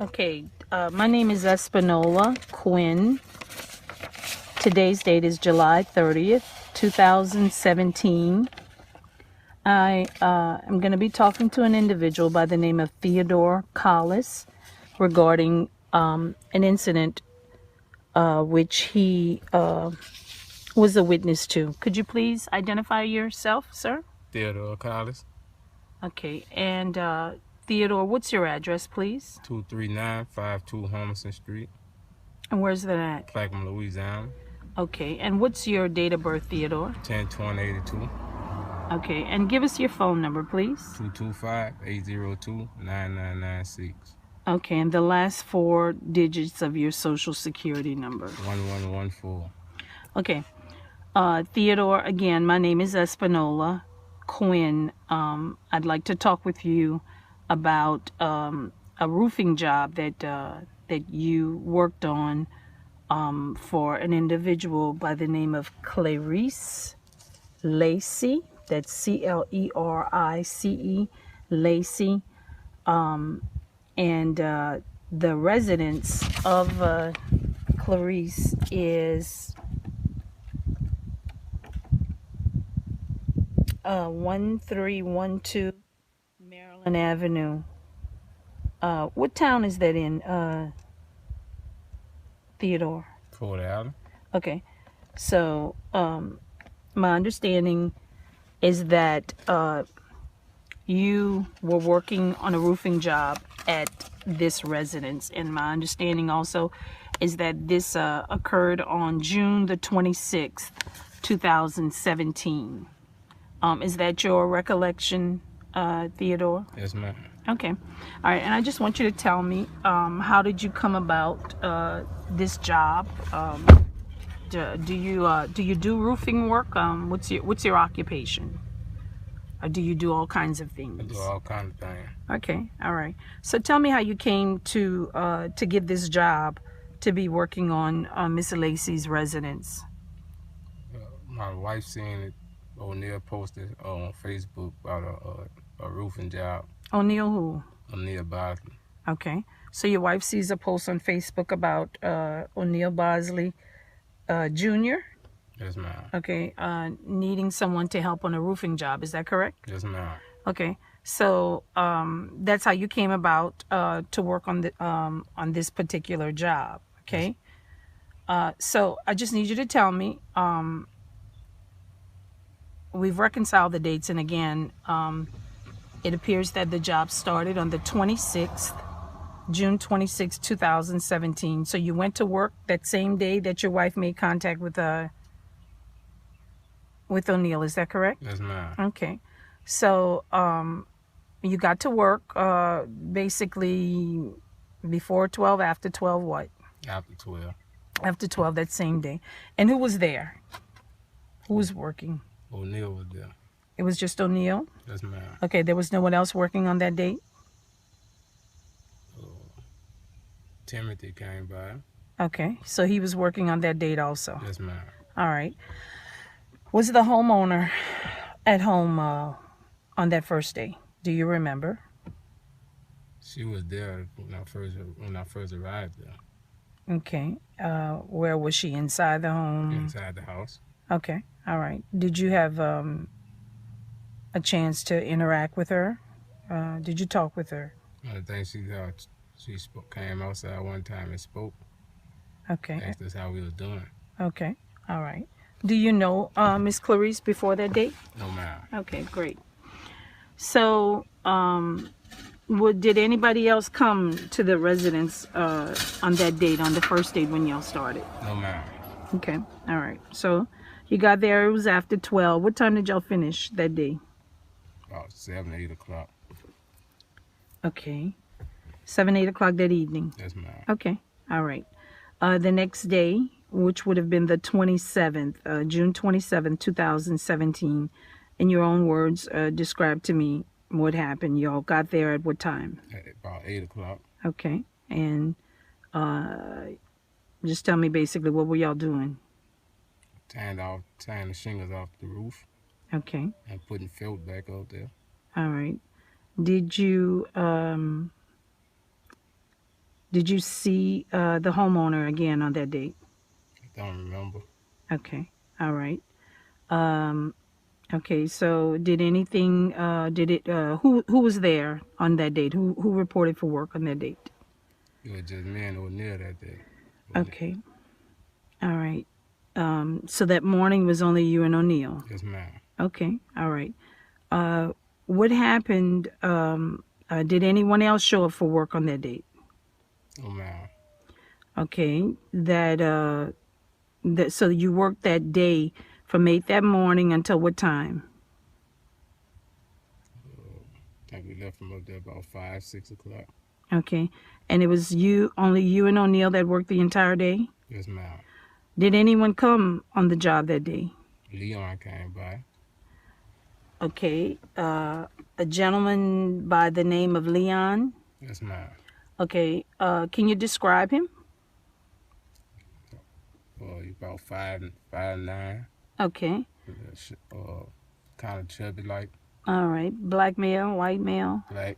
Okay, my name is Espinola Quinn. Today's date is July 30th, 2017. I am going to be talking to an individual by the name of Theodore Collis regarding an incident which he was a witness to. Could you please identify yourself, sir? Theodore, Collis. Okay, and Theodore, what's your address, please? 23952 Homerson Street, And where's that at? Clackamas, Louisiana. Okay, and what's your date of birth, Theodore? 10/20/82. Okay, and give us your phone number, please. 225-802-9996. Okay, and the last 4 digits of your social security number. 1114. Okay, Theodore, again, my name is Espinola Quinn. I'd like to talk with you about a roofing job that you worked on for an individual by the name of Clarice Lacey. That's Clerice, Lacey. And the residence of Clarice is 1312 Maryland Avenue. What town is that in, Theodore? Fort Allen. Okay, so my understanding is that you were working on a roofing job at this residence, and my understanding also is that this occurred on June the 26th, 2017. Is that your recollection, Theodore? Yes, ma'am. Okay. All right. And I just want you to tell me, how did you come about this job? Do you do roofing work? What's your occupation? Or do you do all kinds of things? I do all kinds of things. Okay. All right. So tell me how you came to get this job to be working on Miss Lacey's residence. My wife seen it. O'Neal posted on Facebook about a roofing job. O'Neal who? O'Neal Bosley. Okay. So your wife sees a post on Facebook about O'Neal Bosley Jr.? Yes, ma'am. Okay. Needing someone to help on a roofing job. Is that correct? Yes, ma'am. Okay. So that's how you came about to work on this particular job. Okay. So I just need you to tell me. We've reconciled the dates, and again, it appears that the job started on the 26th, June 26, 2017. So you went to work that same day that your wife made contact with O'Neal. Is that correct? Yes, ma'am. Okay. So you got to work basically before 12, after 12, what? After 12. After 12 that same day. And who was there? Who was working? O'Neal was there. It was just O'Neal? Yes, ma'am. Okay, there was no one else working on that date? Timothy came by. Okay, so he was working on that date also? Yes, ma'am. All right. Was the homeowner at home on that first day? Do you remember? She was there when I first arrived there. Okay. Where was she? Inside the home? Inside the house. Okay. All right. Did you have a chance to interact with her? Did you talk with her? I think she came outside one time and spoke. Okay. Asked us how we was doing. Okay. All right. Do you know Miss Clarice before that date? No, ma'am. Okay, great. So, did anybody else come to the residence on that date, on the first date when y'all started? No, ma'am. Okay. All right. So, you got there, it was after 12. What time did y'all finish that day? About 7, 8 o'clock. Okay. 7, 8 o'clock that evening. Yes, ma'am. Okay. All right. The next day, which would have been the 27th, June 27th, 2017, in your own words, describe to me what happened. Y'all got there at what time? At about 8 o'clock. Okay. And just tell me basically, what were y'all doing? Tying the shingles off the roof. Okay. And putting felt back out there. All right. Did you Did you see the homeowner again on that date? I don't remember. Okay. All right. Okay. So did anything? Who was there on that date? Who reported for work on that date? It was just me and O'Neal that day. Okay. All right. So that morning was only you and O'Neal. Yes, ma'am. Okay. All right. What happened? Did anyone else show up for work on that date? Oh, ma'am. Okay. So you worked that day from 8 that morning until what time? I think we left from up there about 5, 6 o'clock. Okay. And it was only you and O'Neal that worked the entire day? Yes, ma'am. Did anyone come on the job that day? Leon came by. Okay. A gentleman by the name of Leon? Yes, ma'am. Okay. Can you describe him? He about 5'9". Okay. Kind of chubby like. All right. Black male, white male? Black.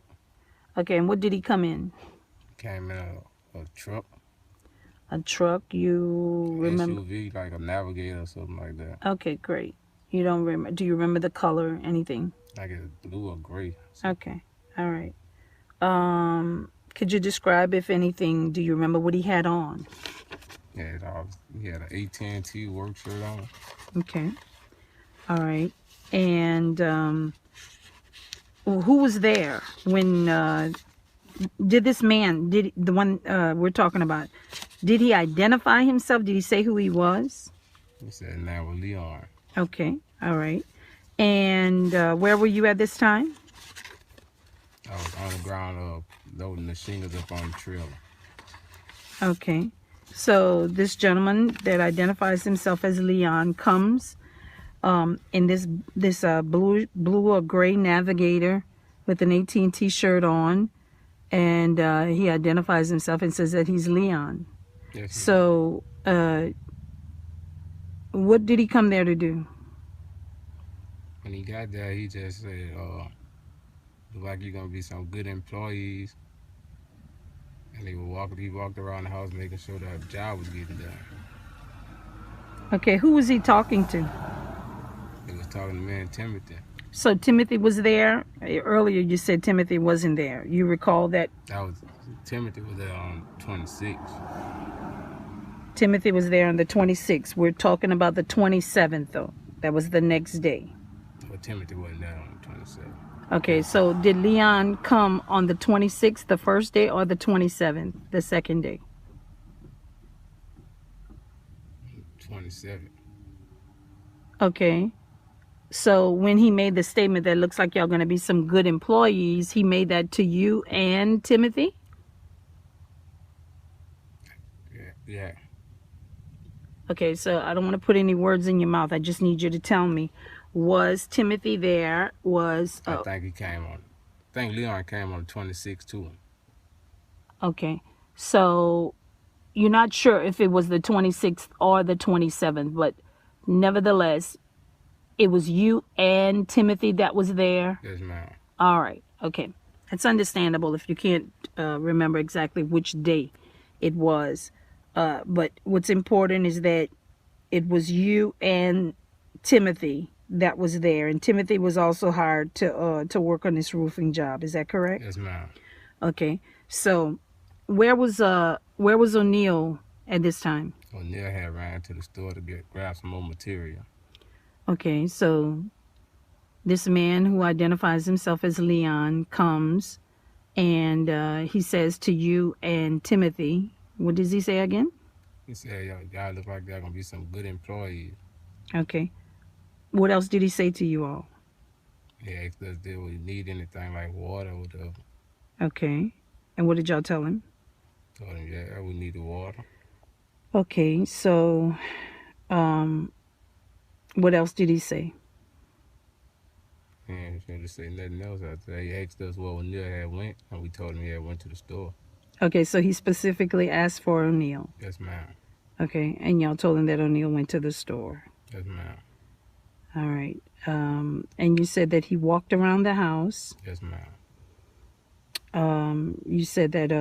Okay. And what did he come in? Came in a truck. A truck? You remember? SUV, like a Navigator or something like that. Okay, great. You don't remember? Do you remember the color? Anything? Like it's blue or gray. Okay. All right. Could you describe, if anything, do you remember what he had on? Yeah, he had an AT&T work shirt on. Okay. All right. And who was there when did this man, did the one we're talking about, did he identify himself? Did he say who he was? He said, "Now with Leon." Okay. All right. And where were you at this time? I was on the ground loading the shingles up on the trailer. Okay. So this gentleman that identifies himself as Leon comes in this blue or gray Navigator with an AT&T shirt on, and he identifies himself and says that he's Leon. Yes, so what did he come there to do? When he got there, he just said, "Look like you're gonna be some good employees." And he walked around the house making sure that the job was getting done. Okay, who was he talking to? He was talking to me and Timothy. So Timothy was there? Earlier you said Timothy wasn't there. You recall that? Timothy was there on 26th. Timothy was there on the 26th. We're talking about the 27th, though. That was the next day. But Timothy wasn't there on the 27th. Okay, so did Leon come on the 26th, the first day, or the 27th, the second day? 27th. Okay. So when he made the statement that looks like y'all going to be some good employees, he made that to you and Timothy? Yeah. Okay, so I don't want to put any words in your mouth. I just need you to tell me. Was Timothy there? I think he came on. I think Leon came on the 26th too. Okay. So you're not sure if it was the 26th or the 27th, but nevertheless, it was you and Timothy that was there? Yes, ma'am. All right. Okay. It's understandable if you can't remember exactly which day it was. But what's important is that it was you and Timothy that was there, and Timothy was also hired to work on this roofing job. Is that correct? Yes, ma'am. Okay. So where was O'Neal at this time? O'Neal had ran to the store to grab some more material. Okay, so this man who identifies himself as Leon comes, and he says to you and Timothy, what does he say again? He said, "Y'all look like they're gonna be some good employees." Okay. What else did he say to you all? He asked us if we need anything like water or whatever. Okay. And what did y'all tell him? Told him, yeah, we need the water. Okay, so what else did he say? And he didn't say nothing else after that. He asked us where O'Neal had went, and we told him he had went to the store. Okay, so he specifically asked for O'Neal. Yes, ma'am. Okay, and y'all told him that O'Neal went to the store. Yes, ma'am. All right. And you said that he walked around the house. Yes, ma'am. You said that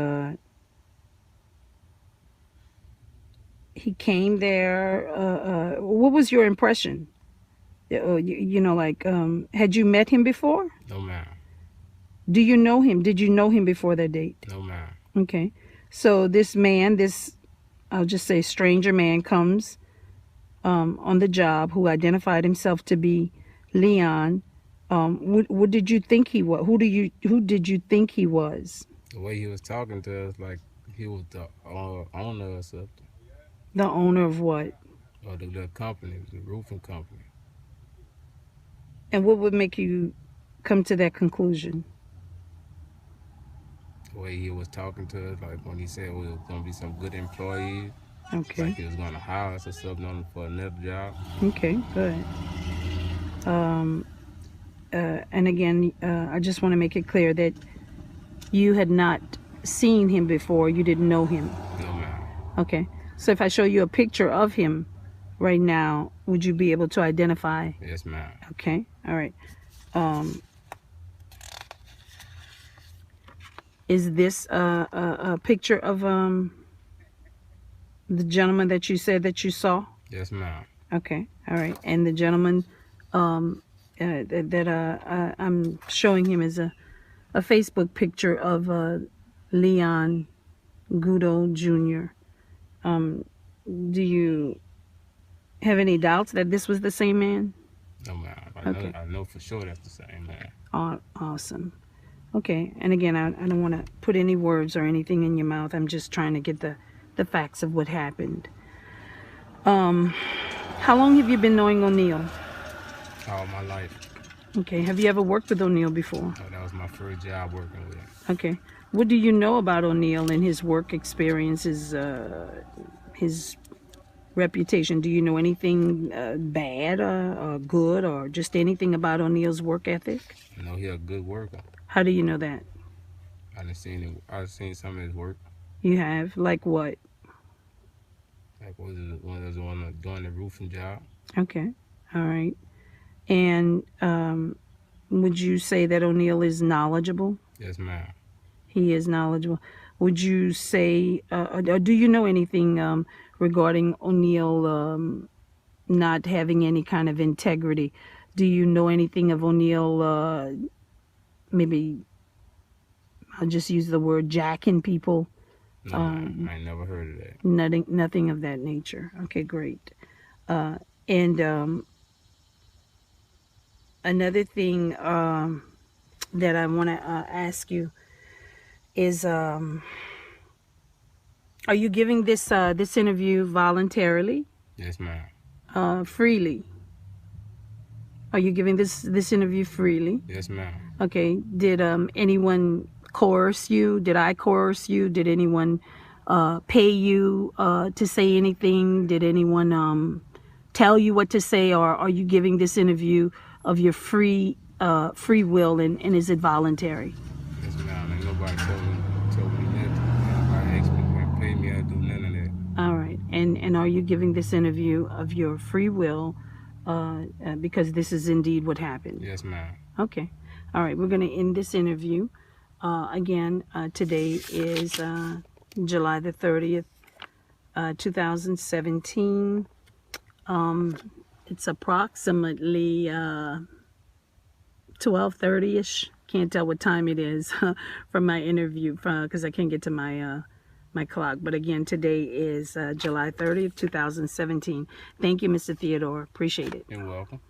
he came there. What was your impression? You know, like, had you met him before? No, ma'am. Do you know him? Did you know him before that date? No, ma'am. Okay. So this man, I'll just say stranger man comes on the job who identified himself to be Leon. What did you think he was? Who did you think he was? The way he was talking to us, like he was the owner or something. The owner of what? Or the company, the roofing company. And what would make you come to that conclusion? The way he was talking to us, like when he said we were going to be some good employees. Okay. Like he was going to hire us or something for another job. Okay, good. And again, I just want to make it clear that you had not seen him before. You didn't know him. No, ma'am. Okay. So if I show you a picture of him right now, would you be able to identify? Yes, ma'am. Okay. All right. Is this a picture of the gentleman that you said that you saw? Yes, ma'am. Okay. All right. And the gentleman that I'm showing him is a Facebook picture of Leon Gudo Jr. Do you have any doubts that this was the same man? No, ma'am. Okay. I know for sure that's the same man. Awesome. Okay. And again, I don't want to put any words or anything in your mouth. I'm just trying to get the facts of what happened. How long have you been knowing O'Neal? All my life. Okay. Have you ever worked with O'Neal before? That was my first job working with him. Okay. What do you know about O'Neal and his work experiences, his reputation? Do you know anything bad or good or just anything about O'Neal's work ethic? I know he a good worker. How do you know that? I've seen some of his work. You have? Like what? Like when was the one doing the roofing job. Okay. All right. And would you say that O'Neal is knowledgeable? Yes, ma'am. He is knowledgeable. Would you say, or do you know anything regarding O'Neal not having any kind of integrity? Do you know anything of O'Neal, maybe, I'll just use the word jacking people? No, ma'am. I ain't never heard of that. Nothing of that nature. Okay, great. And another thing that I want to ask you is, are you giving this interview voluntarily? Yes, ma'am. Freely? Are you giving this interview freely? Yes, ma'am. Okay. Did anyone coerce you? Did I coerce you? Did anyone pay you to say anything? Did anyone tell you what to say, or are you giving this interview of your free will, and is it voluntary? Yes, ma'am. Ain't nobody told me nothing. Nobody asked me to pay me or do none of that. All right. And are you giving this interview of your free will because this is indeed what happened? Yes, ma'am. Okay. All right. We're going to end this interview. Again, today is July the 30th, 2017. It's approximately 12:30ish. Can't tell what time it is from my interview because I can't get to my my clock. But again, today is July 30th, 2017. Thank you, Mr. Theodore. Appreciate it. You're welcome.